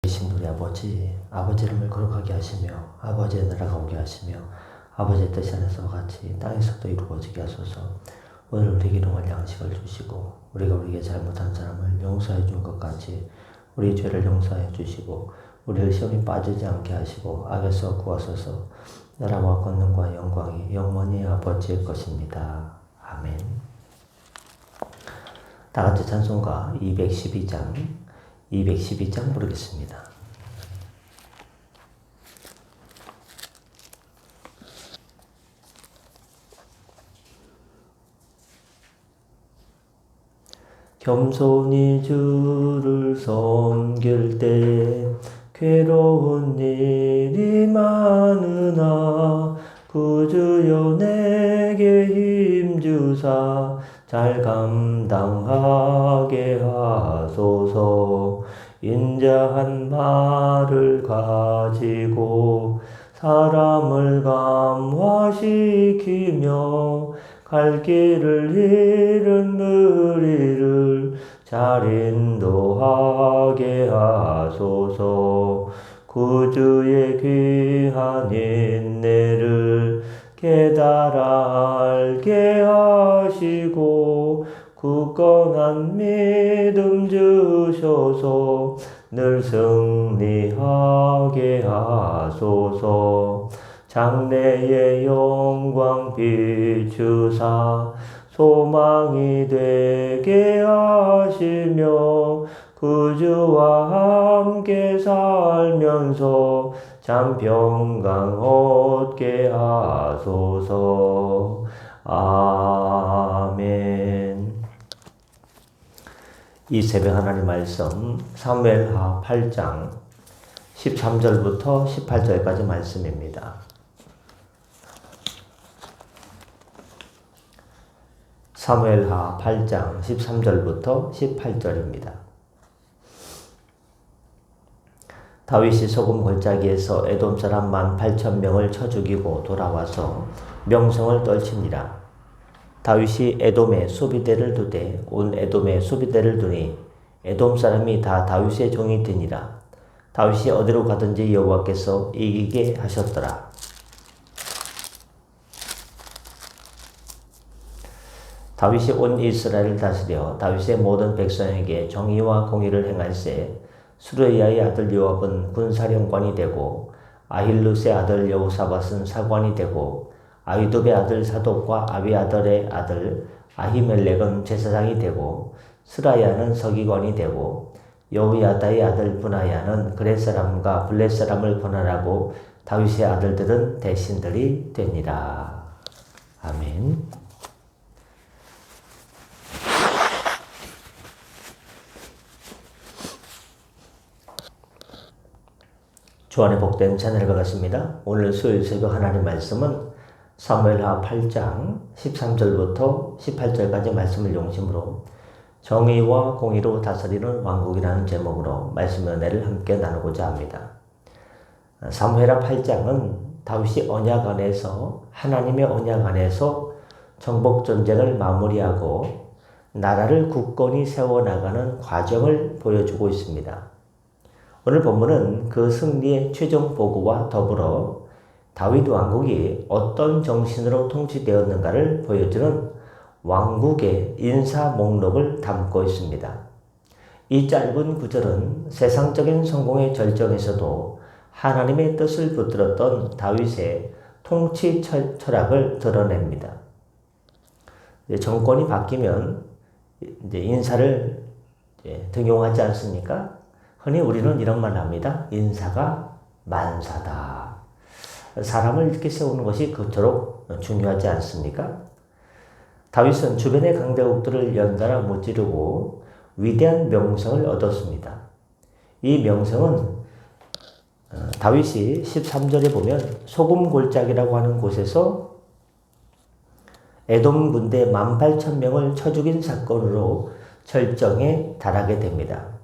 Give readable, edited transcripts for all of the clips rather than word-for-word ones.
계신 우리 아버지 이름을 거룩하게 하시며 아버지의 나라가 오게 하시며 아버지의 뜻이 하늘에서와 같이 땅에서도 이루어지게 하소서. 오늘 우리에게 일용할 양식을 주시고 우리가 우리에게 잘못한 사람을 용서해 준 것 같이 우리 죄를 용서해 주시고 우리를 시험에 빠지지 않게 하시고 악에서 구하소서. 나라와 권능과 영광이 영원히 아버지의 것입니다. 아멘. 다 같이 찬송가 212장 부르겠습니다. 겸손히 주를 섬길 때 괴로운 일이 많으나 구주여 내게 힘주사 잘 감당하게 하소서. 인자한 말을 가지고 사람을 감화시키며 갈 길을 잃은 무리를 잘 인도하게 하소서. 구주의 귀한 인내를 깨달아 알게 하시고 굳건한 믿음 주셔서 늘 승리하게 하소서. 장래의 영광 비추사 소망이 되게 하시며 구주와 함께 살면서 참 평강 얻게 하소서. 아멘. 이 새벽 하나님 말씀 사무엘하 8장 13절부터 18절까지 말씀입니다. 사무엘하 8장 13절부터 18절입니다. 다윗이 소금 골짜기에서 에돔 사람 18,000명을 쳐 죽이고 돌아와서 명성을 떨치니라. 다윗이 에돔에 수비대를 두되 온 에돔에 수비대를 두니 에돔 사람이 다 다윗의 종이 되니라. 다윗이 어디로 가든지 여호와께서 이기게 하셨더라. 다윗이 온 이스라엘을 다스려 다윗의 모든 백성에게 정의와 공의를 행할세. 수르야의 아들 요압은 군사령관이 되고 아힐룻의 아들 여호사밧은 사관이 되고 아히두베의 아들 사독과 아비아달의 아들 아히멜렉은 제사장이 되고 스라야는 서기관이 되고 여호야다의 아들 브나야는 그렛 사람과 블렛 사람을 권한하고 다윗의 아들들은 대신들이 되니라. 아멘. 주 안에 복된 찬양을 받았습니다. 오늘 수요일 새벽 하나님 말씀은 사무엘하 8장 13절부터 18절까지 말씀을 중심으로 정의와 공의로 다스리는 왕국이라는 제목으로 말씀의 은혜를 함께 나누고자 합니다. 사무엘하 8장은 다윗이 언약 안에서 하나님의 언약 안에서 정복 전쟁을 마무리하고 나라를 굳건히 세워나가는 과정을 보여주고 있습니다. 오늘 본문은 그 승리의 최종 보고와 더불어 다윗 왕국이 어떤 정신으로 통치되었는가를 보여주는 왕국의 인사 목록을 담고 있습니다. 이 짧은 구절은 세상적인 성공의 절정에서도 하나님의 뜻을 붙들었던 다윗의 통치 철학을 드러냅니다. 정권이 바뀌면 이제 인사를 등용하지 않습니까? 흔히 우리는 이런 말 합니다. 인사가 만사다. 사람을 이렇게 세우는 것이 그토록 중요하지 않습니까? 다윗은 주변의 강대국들을 연달아 무찌르고 위대한 명성을 얻었습니다. 이 명성은 다윗이 13절에 보면 소금 골짜기라고 하는 곳에서 에돔 군대 18,000명을 쳐 죽인 사건으로 절정에 달하게 됩니다.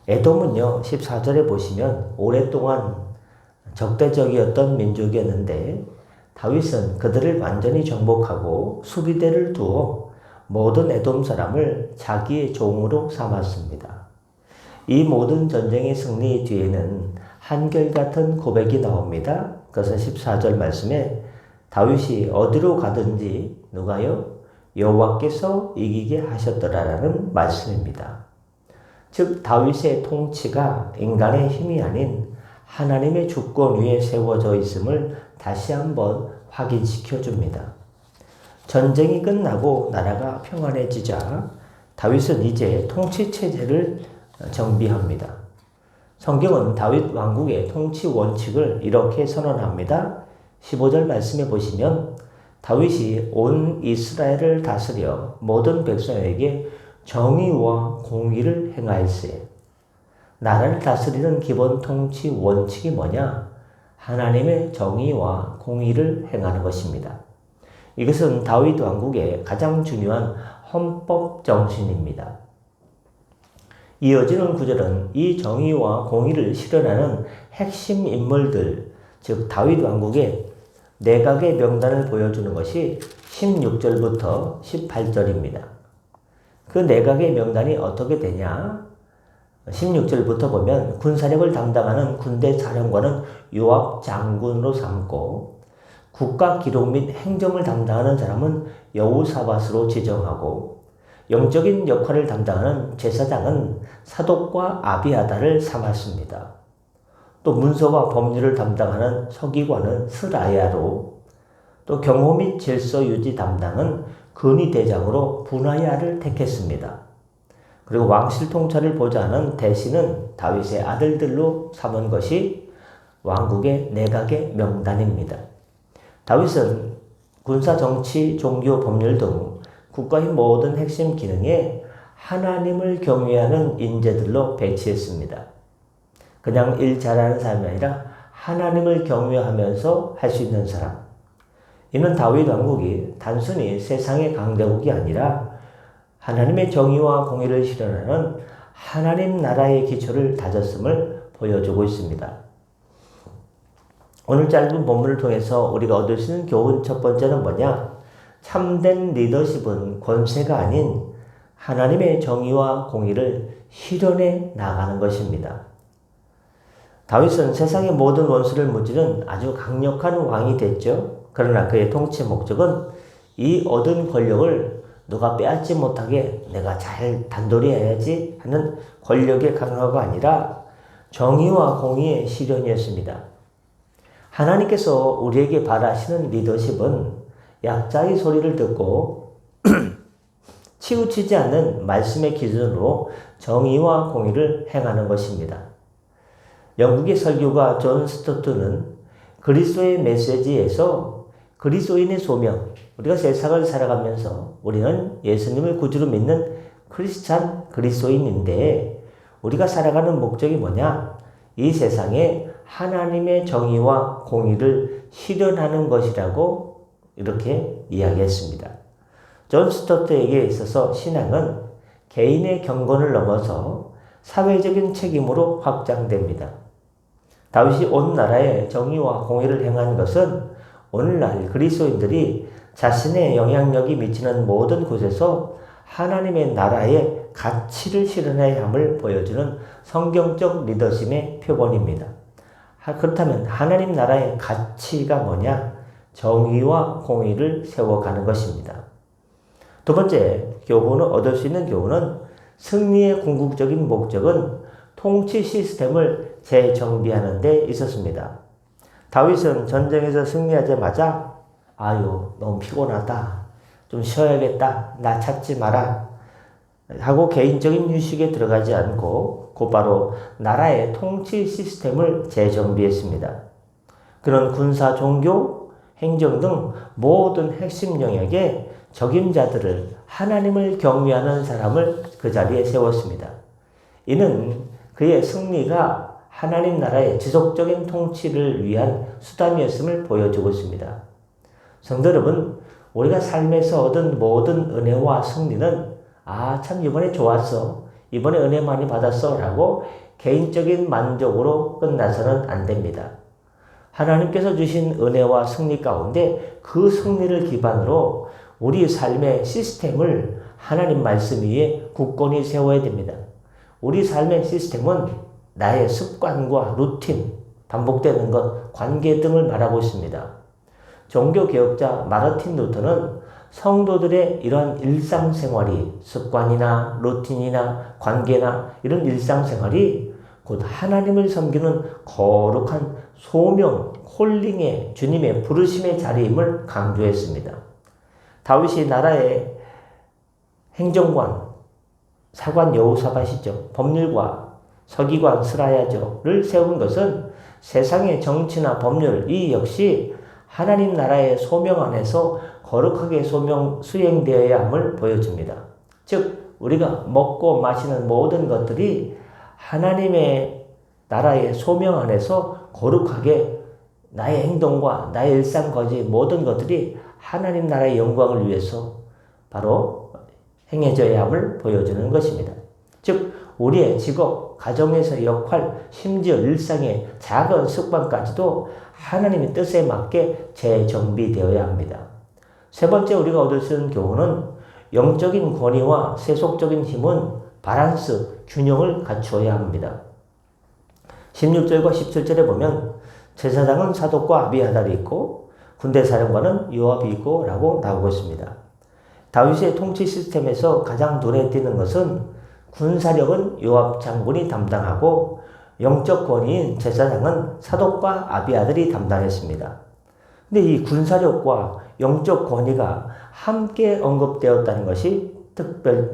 에돔은요, 14절에 보시면 오랫동안 적대적이었던 민족이었는데 다윗은 그들을 완전히 정복하고 수비대를 두어 모든 에돔 사람을 자기의 종으로 삼았습니다. 이 모든 전쟁의 승리 뒤에는 한결같은 고백이 나옵니다. 그것은 14절 말씀에 다윗이 어디로 가든지 누가요? 여호와께서 이기게 하셨더라라는 말씀입니다. 즉 다윗의 통치가 인간의 힘이 아닌 하나님의 주권 위에 세워져 있음을 다시 한번 확인시켜 줍니다. 전쟁이 끝나고 나라가 평안해지자 다윗은 이제 통치 체제를 정비합니다. 성경은 다윗 왕국의 통치 원칙을 이렇게 선언합니다. 15절 말씀해 보시면 다윗이 온 이스라엘을 다스려 모든 백성에게 정의와 공의를 행하였으에. 나라를 다스리는 기본 통치 원칙이 뭐냐? 하나님의 정의와 공의를 행하는 것입니다. 이것은 다윗 왕국의 가장 중요한 헌법 정신입니다. 이어지는 구절은 이 정의와 공의를 실현하는 핵심 인물들, 즉 다윗 왕국의 내각의 명단을 보여주는 것이 16절부터 18절입니다. 그 내각의 명단이 어떻게 되냐? 16절부터 보면 군사력을 담당하는 군대 사령관은 요압 장군으로 삼고 국가 기록 및 행정을 담당하는 사람은 여호사밧으로 지정하고 영적인 역할을 담당하는 제사장은 사독과 아비아다를 삼았습니다. 또 문서와 법률을 담당하는 서기관은 스라야로, 또 경호 및 질서 유지 담당은 근위대장으로 분하야를 택했습니다. 그리고 왕실 통찰을 보좌 하는 대신은 다윗의 아들들로 삼은 것이 왕국의 내각의 명단입니다. 다윗은 군사, 정치, 종교, 법률 등 국가의 모든 핵심 기능에 하나님을 경외하는 인재들로 배치했습니다. 그냥 일 잘하는 사람이 아니라 하나님을 경외하면서 할 수 있는 사람. 이는 다윗 왕국이 단순히 세상의 강대국이 아니라 하나님의 정의와 공의를 실현하는 하나님 나라의 기초를 다졌음을 보여주고 있습니다. 오늘 짧은 본문을 통해서 우리가 얻을 수 있는 교훈 첫 번째는 뭐냐? 참된 리더십은 권세가 아닌 하나님의 정의와 공의를 실현해 나가는 것입니다. 다윗은 세상의 모든 원수를 무찌른 아주 강력한 왕이 됐죠. 그러나 그의 통치 목적은 이 얻은 권력을 누가 빼앗지 못하게 내가 잘 단돌이 해야지 하는 권력의 강화가 아니라 정의와 공의의 실현이었습니다. 하나님께서 우리에게 바라시는 리더십은 약자의 소리를 듣고 치우치지 않는 말씀의 기준으로 정의와 공의를 행하는 것입니다. 영국의 설교가 존 스토트는 그리스도의 메시지에서 그리스도인의 소명, 우리가 세상을 살아가면서 우리는 예수님을 구주로 믿는 크리스찬 그리스도인인데 우리가 살아가는 목적이 뭐냐? 이 세상에 하나님의 정의와 공의를 실현하는 것이라고 이렇게 이야기했습니다. 존 스토트에게 있어서 신앙은 개인의 경건을 넘어서 사회적인 책임으로 확장됩니다. 다윗이 온 나라에 정의와 공의를 행한 것은 오늘날 그리스도인들이 자신의 영향력이 미치는 모든 곳에서 하나님의 나라의 가치를 실현해야 함을 보여주는 성경적 리더십의 표본입니다. 그렇다면 하나님 나라의 가치가 뭐냐? 정의와 공의를 세워가는 것입니다. 두 번째, 얻을 수 있는 교훈은 승리의 궁극적인 목적은 통치 시스템을 재정비하는 데 있었습니다. 다윗은 전쟁에서 승리하자마자 너무 피곤하다. 좀 쉬어야겠다. 나 찾지 마라. 하고 개인적인 휴식에 들어가지 않고 곧바로 나라의 통치 시스템을 재정비했습니다. 그런 군사, 종교, 행정 등 모든 핵심 영역에 적임자들을 하나님을 경외하는 사람을 그 자리에 세웠습니다. 이는 그의 승리가 하나님 나라의 지속적인 통치를 위한 수단이었음을 보여주고 있습니다. 성도 여러분, 우리가 삶에서 얻은 모든 은혜와 승리는 참 이번에 좋았어. 이번에 은혜 많이 받았어. 라고 개인적인 만족으로 끝나서는 안 됩니다. 하나님께서 주신 은혜와 승리 가운데 그 승리를 기반으로 우리 삶의 시스템을 하나님 말씀 위에 굳건히 세워야 됩니다. 우리 삶의 시스템은 나의 습관과 루틴, 반복되는 것, 관계 등을 말하고 있습니다. 종교개혁자 마르틴 루터는 성도들의 이러한 일상생활이 습관이나 루틴이나 관계나 이런 일상생활이 곧 하나님을 섬기는 거룩한 소명, 콜링의 주님의 부르심의 자리임을 강조했습니다. 다윗이 나라의 행정관, 사관 여호사밧이죠. 법률과 서기관 스라야저를 세운 것은 세상의 정치나 법률 이 역시 하나님 나라의 소명 안에서 거룩하게 수행되어야 함을 보여줍니다. 즉 우리가 먹고 마시는 모든 것들이 하나님의 나라의 소명 안에서 거룩하게 나의 행동과 나의 일상까지 모든 것들이 하나님 나라의 영광을 위해서 바로 행해져야 함을 보여주는 것입니다. 즉 우리의 직업, 가정에서의 역할, 심지어 일상의 작은 습관까지도 하나님의 뜻에 맞게 재정비되어야 합니다. 세 번째 우리가 얻을 수 있는 교훈은 영적인 권위와 세속적인 힘은 밸런스, 균형을 갖추어야 합니다. 16절과 17절에 보면 제사장은 사독과 아비아달이 있고 군대사령관은 요압이 있고 라고 나오고 있습니다. 다윗의 통치 시스템에서 가장 눈에 띄는 것은 군사력은 요압 장군이 담당하고 영적 권위인 제사장은 사독과 아비아달이 담당했습니다. 근데 이 군사력과 영적 권위가 함께 언급되었다는 것이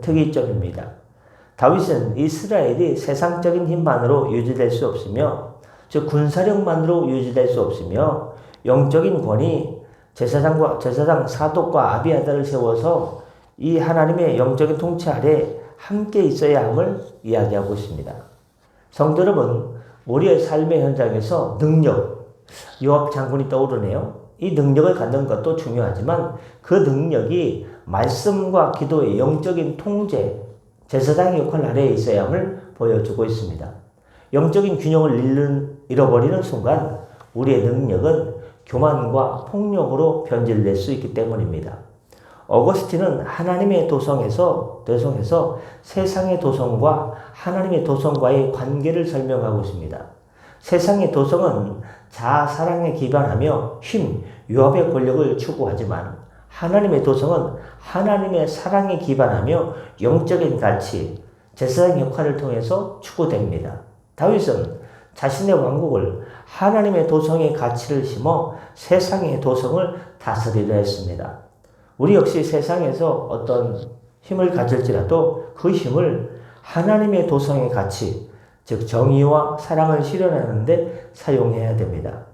특이점입니다. 다윗은 이스라엘이 세상적인 힘만으로 유지될 수 없으며 즉 군사력만으로 유지될 수 없으며 영적인 권위, 제사장 사독과 아비아달을 세워서 이 하나님의 영적인 통치 아래 함께 있어야 함을 이야기하고 있습니다. 성도 여러분, 우리의 삶의 현장에서 능력, 요압 장군이 떠오르네요. 이 능력을 갖는 것도 중요하지만 그 능력이 말씀과 기도의 영적인 통제, 제사장의 역할 아래에 있어야 함을 보여주고 있습니다. 영적인 균형을 잃어버리는 순간 우리의 능력은 교만과 폭력으로 변질될 수 있기 때문입니다. 어거스틴은 하나님의 도성에서 세상의 도성과 하나님의 도성과의 관계를 설명하고 있습니다. 세상의 도성은 자아 사랑에 기반하며 힘, 요압의 권력을 추구하지만 하나님의 도성은 하나님의 사랑에 기반하며 영적인 가치, 제사장 역할을 통해서 추구됩니다. 다윗은 자신의 왕국을 하나님의 도성의 가치를 심어 세상의 도성을 다스리려 했습니다. 우리 역시 세상에서 어떤 힘을 가질지라도 그 힘을 하나님의 도성의 가치, 즉 정의와 사랑을 실현하는데 사용해야 됩니다.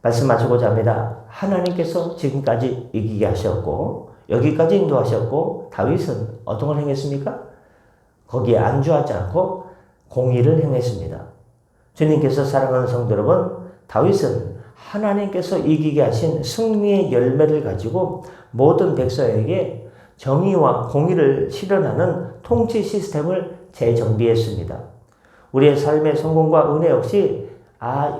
말씀 마치고자 합니다. 하나님께서 지금까지 이기게 하셨고 여기까지 인도하셨고 다윗은 어떤 걸 행했습니까? 거기에 안주하지 않고 공의를 행했습니다. 주님께서 사랑하는 성도 여러분, 다윗은 하나님께서 이기게 하신 승리의 열매를 가지고 모든 백성에게 정의와 공의를 실현하는 통치 시스템을 재정비했습니다. 우리의 삶의 성공과 은혜 역시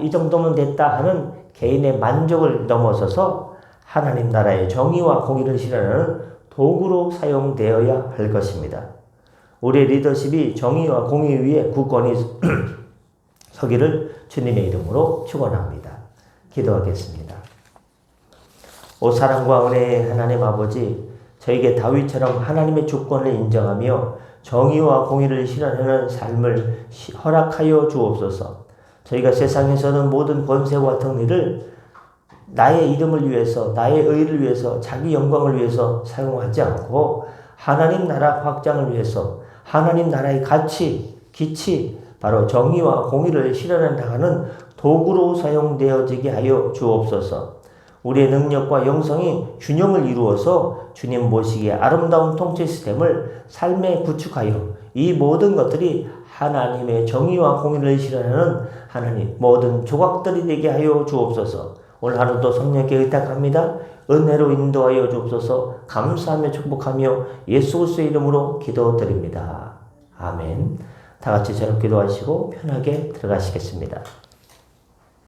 이 정도면 됐다 하는 개인의 만족을 넘어서서 하나님 나라의 정의와 공의를 실현하는 도구로 사용되어야 할 것입니다. 우리의 리더십이 정의와 공의 위에 굳건히 서기를 주님의 이름으로 축원합니다. 기도하겠습니다. 오 사랑과 은혜의 하나님 아버지, 저에게 다윗처럼 하나님의 주권을 인정하며 정의와 공의를 실현하는 삶을 허락하여 주옵소서. 저희가 세상에서는 모든 권세와 등리를 나의 이름을 위해서, 나의 의를 위해서, 자기 영광을 위해서 사용하지 않고 하나님 나라 확장을 위해서 하나님 나라의 가치, 기치, 바로 정의와 공의를 실현해 나가는 도구로 사용되어지게 하여 주옵소서. 우리의 능력과 영성이 균형을 이루어서 주님 모시기에 아름다운 통치 시스템을 삶에 구축하여 이 모든 것들이 하나님의 정의와 공의를 실현하는 하나님 모든 조각들이 되게 하여 주옵소서. 오늘 하루도 성령께 의탁합니다. 은혜로 인도하여 주옵소서. 감사하며 축복하며 예수 그리스도의 이름으로 기도드립니다. 아멘. 다 같이 저녁 기도하시고 편하게 들어가시겠습니다.